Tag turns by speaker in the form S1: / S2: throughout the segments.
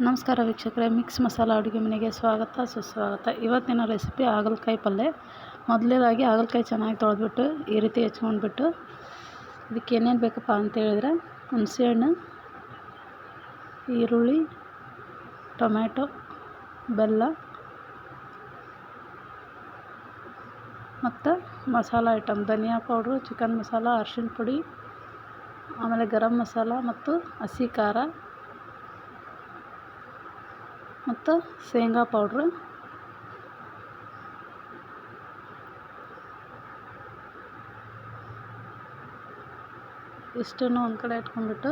S1: ನಮಸ್ಕಾರ ವೀಕ್ಷಕರೇ, ಮಿಕ್ಸ್ ಮಸಾಲ ಅಡುಗೆ ಮನೆಗೆ ಸ್ವಾಗತ ಸುಸ್ವಾಗತ. ಇವತ್ತಿನ ರೆಸಿಪಿ ಹಾಗಲಕಾಯಿ ಪಲ್ಯ. ಮೊದಲನೇದಾಗಿ ಹಾಗಲಕಾಯಿ ಚೆನ್ನಾಗಿ ತೊಳೆದ್ಬಿಟ್ಟು ಈ ರೀತಿ ಹೆಚ್ಕೊಂಡ್ಬಿಟ್ಟು ಇದಕ್ಕೆ ಏನೇನು ಬೇಕಪ್ಪ ಅಂತೇಳಿದ್ರೆ ಹುಣಸೆಹಣ್ಣು, ಈರುಳ್ಳಿ, ಟೊಮ್ಯಾಟೊ, ಬೆಲ್ಲ ಮತ್ತು ಮಸಾಲ ಐಟಮ್ ಧನಿಯಾ ಪೌಡ್ರು, ಚಿಕನ್ ಮಸಾಲ, ಅರಿಶಿಣ ಪುಡಿ, ಆಮೇಲೆ ಗರಂ ಮಸಾಲ ಮತ್ತು ಹಸಿ ಖಾರ ಮತ್ತು ಶೇಂಗಾ ಪೌಡ್ರು. ಇಷ್ಟನ್ನು ಒಂದು ಕಡೆ ಇಟ್ಕೊಂಡ್ಬಿಟ್ಟು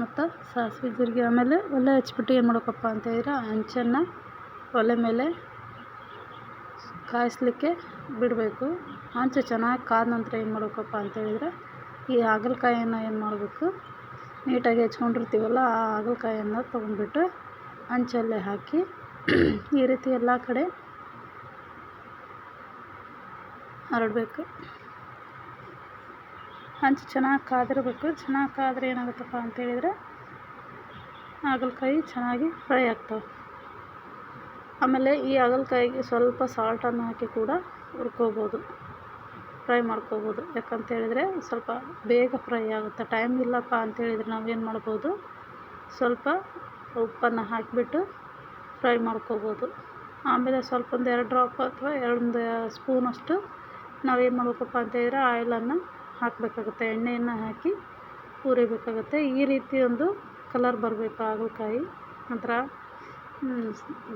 S1: ಮತ್ತು ಸಾಸಿವೆ ಜೀರಿಗೆ, ಆಮೇಲೆ ಒಲೆ ಹಚ್ಬಿಟ್ಟು ಏನು ಮಾಡಬೇಕಪ್ಪ ಅಂತೇಳಿದ್ರೆ ಹಂಚನ್ನು ಒಲೆ ಮೇಲೆ ಕಾಯಿಸ್ಲಿಕ್ಕೆ ಬಿಡಬೇಕು. ಹಂಚು ಚೆನ್ನಾಗಿ ಕಾದ ನಂತರ ಏನು ಮಾಡಬೇಕಪ್ಪ ಅಂತೇಳಿದರೆ ಈ ಹಾಗಲಕಾಯನ್ನು ಏನು ಮಾಡಬೇಕು, ನೀಟಾಗಿ ಹೆಚ್ಕೊಂಡಿರ್ತೀವಲ್ಲ ಆ ಹಾಗಲಕಾಯನ್ನು ತೊಗೊಂಡ್ಬಿಟ್ಟು ಹಂಚಲ್ಲೇ ಹಾಕಿ ಈ ರೀತಿ ಎಲ್ಲ ಕಡೆ ಹರಡಬೇಕು. ಹಂಚು ಚೆನ್ನಾಗಿ ಕಾದಿರಬೇಕು. ಚೆನ್ನಾಗಿ ಕಾದರೆ ಏನಾಗುತ್ತಪ್ಪ ಅಂತೇಳಿದರೆ ಹಾಗಲಕಾಯಿ ಚೆನ್ನಾಗಿ ಫ್ರೈ ಆಗ್ತವೆ. ಆಮೇಲೆ ಈ ಹಾಗಲಕಾಯಿಗೆ ಸ್ವಲ್ಪ ಸಾಲ್ಟನ್ನು ಹಾಕಿ ಕೂಡ ಹುರ್ಕೋಬೋದು, ಫ್ರೈ ಮಾಡ್ಕೋಬೋದು. ಯಾಕಂತೇಳಿದರೆ ಸ್ವಲ್ಪ ಬೇಗ ಫ್ರೈ ಆಗುತ್ತೆ. ಟೈಮ್ ಇಲ್ಲಪ್ಪ ಅಂತೇಳಿದರೆ ನಾವೇನು ಮಾಡ್ಬೋದು, ಸ್ವಲ್ಪ ಉಪ್ಪನ್ನು ಹಾಕಿಬಿಟ್ಟು ಫ್ರೈ ಮಾಡ್ಕೋಬೋದು. ಆಮೇಲೆ ಸ್ವಲ್ಪ ಒಂದು 2 ಡ್ರಾಪ್ ಅಥವಾ 1 ಸ್ಪೂನಷ್ಟು ನಾವೇನು ಮಾಡಬೇಕಪ್ಪ ಅಂತೇಳಿದರೆ ಆಯಿಲನ್ನು ಹಾಕಬೇಕಾಗುತ್ತೆ, ಎಣ್ಣೆಯನ್ನು ಹಾಕಿ ಹುರಿಬೇಕಾಗುತ್ತೆ. ಈ ರೀತಿ ಒಂದು ಕಲರ್ ಬರಬೇಕು ಹಾಗಲಕಾಯಿ, ನಂತರ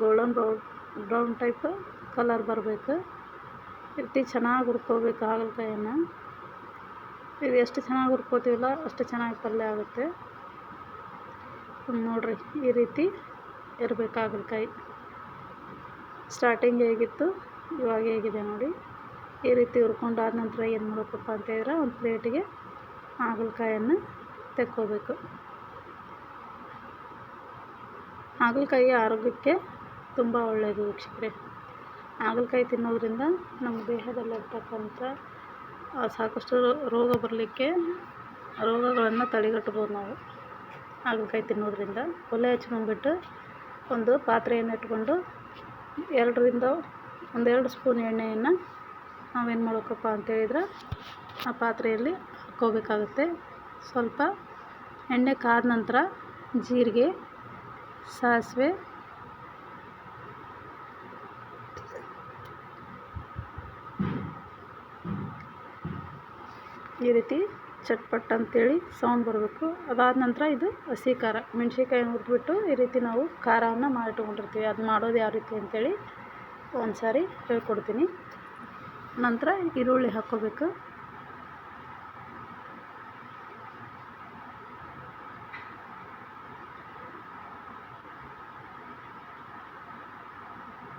S1: ಗೋಲ್ಡನ್ ಬ್ರೌನ್ ಟೈಪ್ ಕಲರ್ ಬರಬೇಕು. ಈ ರೀತಿ ಚೆನ್ನಾಗಿ ಹುರ್ಕೋಬೇಕು ಹಾಗಲಕಾಯನ್ನು. ಇದು ಎಷ್ಟು ಚೆನ್ನಾಗಿ ಹುರ್ಕೋತೀವಲ್ಲ ಅಷ್ಟು ಚೆನ್ನಾಗಿ ಪಲ್ಯ ಆಗುತ್ತೆ. ನೋಡಿರಿ, ಈ ರೀತಿ ಇರಬೇಕು ಹಾಗಲಕಾಯಿ. ಸ್ಟಾರ್ಟಿಂಗ್ ಹೇಗಿತ್ತು ಇವಾಗ ಹೇಗಿದೆ ನೋಡಿ. ಈ ರೀತಿ ಹುರ್ಕೊಂಡಾದ ನಂತರ ಏನು ಮಾಡಬೇಕಪ್ಪ ಅಂತೇಳಿದ್ರೆ ಒಂದು ಪ್ಲೇಟಿಗೆ ಹಾಗಲಕಾಯನ್ನು ತೆಕ್ಕೋಬೇಕು. ಹಾಗಲಕಾಯಿ ಆರೋಗ್ಯಕ್ಕೆ ತುಂಬ ಒಳ್ಳೆಯದು ವೀಕ್ಷಕರೇ. ಹಾಗಲಕಾಯಿ ತಿನ್ನೋದ್ರಿಂದ ನಮ್ಮ ದೇಹದಲ್ಲಿರ್ತಕ್ಕಂಥ ಸಾಕಷ್ಟು ರೋಗಗಳನ್ನು ತಡೆಗಟ್ಬೋದು ನಾವು ಹಾಗಲಕಾಯಿ ತಿನ್ನೋದ್ರಿಂದ. ಒಲೆ ಹಚ್ಕೊಂಡ್ಬಿಟ್ಟು ಒಂದು ಪಾತ್ರೆಯನ್ನು ಇಟ್ಕೊಂಡು 2 ಸ್ಪೂನ್ ಎಣ್ಣೆಯನ್ನು ನಾವೇನು ಮಾಡಬೇಕಪ್ಪ ಅಂತೇಳಿದ್ರೆ ಆ ಪಾತ್ರೆಯಲ್ಲಿ ಹಾಕ್ಕೋಬೇಕಾಗುತ್ತೆ. ಸ್ವಲ್ಪ ಎಣ್ಣೆ ಕಾದ ನಂತರ ಜೀರಿಗೆ, ಸಾಸಿವೆ, ಈ ರೀತಿ ಚಟ್ಪಟ್ ಅಂತೇಳಿ ಸೌಂಡ್ ಬರಬೇಕು. ಅದಾದ ನಂತರ ಇದು ಹಸಿ ಖಾರ, ಮೆಣಸಿನ್ಕಾಯಿನ ಹುರಿದ್ಬಿಟ್ಟು ಈ ರೀತಿ ನಾವು ಖಾರವನ್ನು ಮಾಡಿಟ್ಕೊಂಡಿರ್ತೀವಿ. ಅದು ಮಾಡೋದು ಯಾವ ರೀತಿ ಅಂತೇಳಿ ಒಂದು ಸಾರಿ ಹೇಳ್ಕೊಡ್ತೀನಿ. ನಂತರ ಈರುಳ್ಳಿ ಹಾಕ್ಕೋಬೇಕು.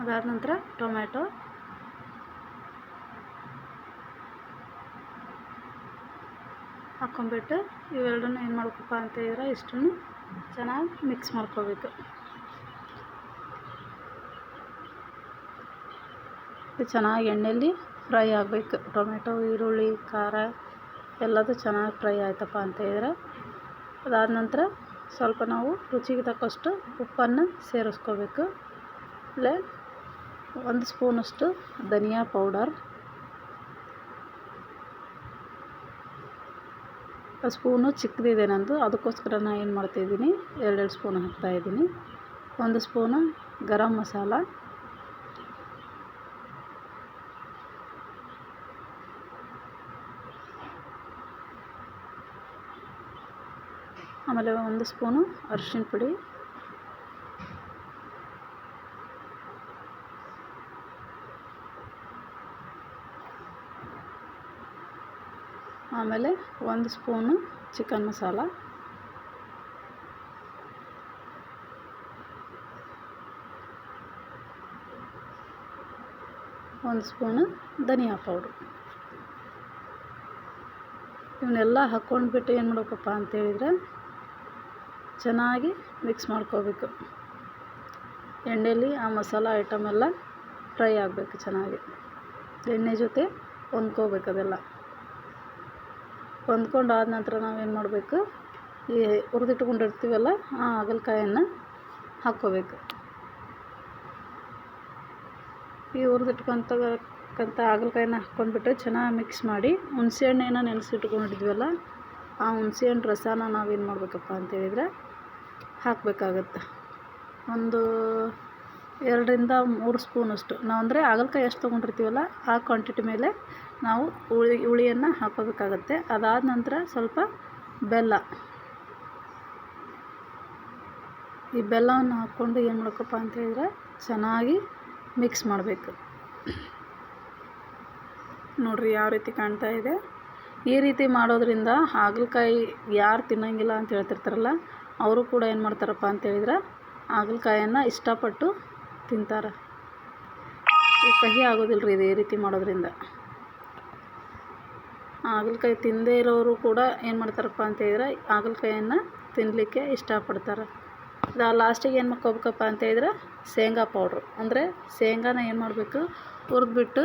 S1: ಅದಾದ ನಂತರ ಟೊಮ್ಯಾಟೊ, ಹಾಕ್ಕೊಂಬಿಟ್ಟು ಇವೆರಡನ್ನೂ ಏನು ಮಾಡ್ಬೇಕಪ್ಪ ಅಂತೇಳಿದ್ರೆ ಇಷ್ಟನ್ನು ಚೆನ್ನಾಗಿ ಮಿಕ್ಸ್ ಮಾಡ್ಕೋಬೇಕು. ಇದು ಚೆನ್ನಾಗಿ ಎಣ್ಣೆಯಲ್ಲಿ ಫ್ರೈ ಆಗಬೇಕು. ಟೊಮೆಟೊ, ಈರುಳ್ಳಿ, ಖಾರ ಎಲ್ಲದೂ ಚೆನ್ನಾಗಿ ಫ್ರೈ ಆಯ್ತಪ್ಪ ಅಂತೇಳಿದ್ರೆ ಅದಾದ ನಂತರ ಸ್ವಲ್ಪ ನಾವು ರುಚಿಗೆ ತಕ್ಕಷ್ಟು ಉಪ್ಪನ್ನು ಸೇರಿಸ್ಕೋಬೇಕು. ಆಮೇಲೆ 1 ಸ್ಪೂನಷ್ಟು ಧನಿಯಾ ಪೌಡರ್, ಸ್ಪೂನು ಚಿಕ್ಕದಿದೆ ನಂದು, ಅದಕ್ಕೋಸ್ಕರ ನಾನು ಏನು ಮಾಡ್ತಾಯಿದ್ದೀನಿ 2 ಸ್ಪೂನ್ ಹಾಕ್ತಾಯಿದ್ದೀನಿ. 1 ಸ್ಪೂನು ಗರಂ ಮಸಾಲ, ಆಮೇಲೆ 1 ಸ್ಪೂನು ಅರಿಶಿಣ ಪುಡಿ, ಆಮೇಲೆ 1 ಸ್ಪೂನು ಚಿಕನ್ ಮಸಾಲ, ಒಂದು ಸ್ಪೂನು ಧನಿಯಾ ಪೌಡ್ರು. ಇವನ್ನೆಲ್ಲ ಹಾಕ್ಕೊಂಡ್ಬಿಟ್ಟು ಏನು ಮಾಡಬೇಕಪ್ಪ ಅಂತೇಳಿದರೆ ಚೆನ್ನಾಗಿ ಮಿಕ್ಸ್ ಮಾಡ್ಕೋಬೇಕು. ಎಣ್ಣೆಯಲ್ಲಿ ಆ ಮಸಾಲ ಐಟಮ್ ಎಲ್ಲ ಫ್ರೈ ಆಗಬೇಕು ಚೆನ್ನಾಗಿ. ಎಣ್ಣೆ ಜೊತೆ ಹೊಂದ್ಕೋಬೇಕು. ಅದೆಲ್ಲ ಹೊಂದ್ಕೊಂಡಾದ ನಂತರ ನಾವೇನು ಮಾಡಬೇಕು, ಈ ಹುರಿದಿಟ್ಕೊಂಡಿರ್ತೀವಲ್ಲ ಆ ಹಾಗಲಕಾಯನ್ನು ಹಾಕ್ಕೋಬೇಕು. ಈ ಹುರಿದಿಟ್ಕೊಂತ ಹಾಗಲಕಾಯಿನ ಹಾಕ್ಕೊಂಡ್ಬಿಟ್ಟು ಚೆನ್ನಾಗಿ ಮಿಕ್ಸ್ ಮಾಡಿ ಹುಣಸೆಹಣ್ಣೇನ ನೆನೆಸಿಟ್ಕೊಂಡಿದ್ವಲ್ಲ ಆ ಹುಣಸೆಹಣ್ಣು ರಸನ ನಾವೇನು ಮಾಡಬೇಕಪ್ಪ ಅಂತೇಳಿದರೆ ಹಾಕಬೇಕಾಗತ್ತೆ. ಒಂದು 2-3 ಸ್ಪೂನಷ್ಟು ನಾವು ಅಂದರೆ ಹಾಗಲಕಾಯಿ ಎಷ್ಟು ತೊಗೊಂಡಿರ್ತೀವಲ್ಲ ಆ ಕ್ವಾಂಟಿಟಿ ಮೇಲೆ ನಾವು ಹುಳಿಯನ್ನು ಹಾಕೋಬೇಕಾಗತ್ತೆ. ಅದಾದ ನಂತರ ಸ್ವಲ್ಪ ಬೆಲ್ಲ, ಈ ಬೆಲ್ಲವನ್ನು ಹಾಕ್ಕೊಂಡು ಏನು ಮಾಡಬೇಕಪ್ಪ ಅಂತೇಳಿದರೆ ಚೆನ್ನಾಗಿ ಮಿಕ್ಸ್ ಮಾಡಬೇಕು. ನೋಡಿರಿ ಯಾವ ರೀತಿ ಕಾಣ್ತಾ ಇದೆ. ಈ ರೀತಿ ಮಾಡೋದ್ರಿಂದ ಹಾಗಲಕಾಯಿ ಯಾರು ತಿನ್ನೋಂಗಿಲ್ಲ ಅಂತ ಹೇಳ್ತಿರ್ತಾರಲ್ಲ ಅವರು ಕೂಡ ಏನು ಮಾಡ್ತಾರಪ್ಪ ಅಂತೇಳಿದ್ರೆ ಹಾಗಲಕಾಯನ್ನು ಇಷ್ಟಪಟ್ಟು ತಿಂತಾರೆ. ಈ ಕಹಿ ಆಗೋದಿಲ್ಲ ರೀ ಇದು ಈ ರೀತಿ ಮಾಡೋದ್ರಿಂದ. ಹಾಗಲಕಾಯಿ ತಿನ್ನದೇ ಇರೋರು ಕೂಡ ಏನು ಮಾಡ್ತಾರಪ್ಪ ಅಂತೇಳಿದ್ರೆ ಹಾಗಲಕಾಯನ್ನು ತಿನ್ನಲಿಕ್ಕೆ ಇಷ್ಟಪಡ್ತಾರೆ. ಲಾಸ್ಟಿಗೆ ಏನು ಮಾಡ್ಕೋಬೇಕಪ್ಪ ಅಂತೇಳಿದ್ರೆ ಶೇಂಗಾ ಪೌಡ್ರು, ಅಂದರೆ ಶೇಂಗಾನ ಏನು ಮಾಡಬೇಕು ಹುರಿದ್ಬಿಟ್ಟು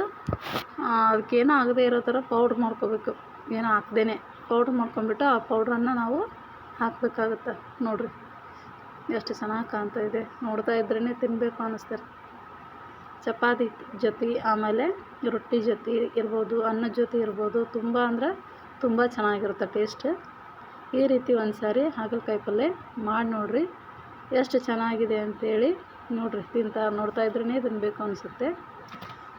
S1: ಅದಕ್ಕೇನೂ ಆಗದೇ ಇರೋ ಥರ ಪೌಡ್ರ್ ಮಾಡ್ಕೋಬೇಕು. ಏನೂ ಹಾಕ್ದೇ ಪೌಡ್ರ್ ಮಾಡ್ಕೊಂಬಿಟ್ಟು ಆ ಪೌಡ್ರನ್ನು ನಾವು ಹಾಕಬೇಕಾಗತ್ತೆ. ನೋಡಿರಿ ಎಷ್ಟು ಚೆನ್ನಾಗಿ ಕಾಣ್ತಾ ಇದೆ. ನೋಡ್ತಾ ಇದ್ರೇ ತಿನ್ನಬೇಕು ಅನ್ನಿಸ್ತಾರೆ. ಚಪಾತಿ ಜೊತೆ ಆಮೇಲೆ ರೊಟ್ಟಿ ಜೊತೆ ಇರ್ಬೋದು, ಅನ್ನದ ಜೊತೆ ಇರ್ಬೋದು, ತುಂಬ ಅಂದರೆ ತುಂಬ ಚೆನ್ನಾಗಿರುತ್ತೆ ಟೇಸ್ಟ್. ಈ ರೀತಿ ಒಂದು ಸಾರಿ ಹಾಗಲಕಾಯಿ ಪಲ್ಯ ಮಾಡಿ ನೋಡಿರಿ, ಎಷ್ಟು ಚೆನ್ನಾಗಿದೆ ಅಂಥೇಳಿ. ನೋಡಿರಿ ನೋಡ್ತಾ ಇದ್ರೇ ತಿನ್ನಬೇಕು ಅನಿಸುತ್ತೆ.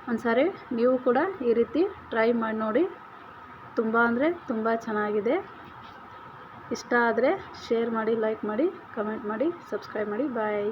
S1: ಒಂದು ಸಾರಿ ನೀವು ಕೂಡ ಈ ರೀತಿ ಟ್ರೈ ಮಾಡಿ ನೋಡಿ. ತುಂಬ ಅಂದರೆ ತುಂಬ ಚೆನ್ನಾಗಿದೆ. ಇಷ್ಟ ಆದರೆ ಶೇರ್ ಮಾಡಿ, ಲೈಕ್ ಮಾಡಿ, ಕಮೆಂಟ್ ಮಾಡಿ, ಸಬ್ಸ್ಕ್ರೈಬ್ ಮಾಡಿ. ಬಾಯ್.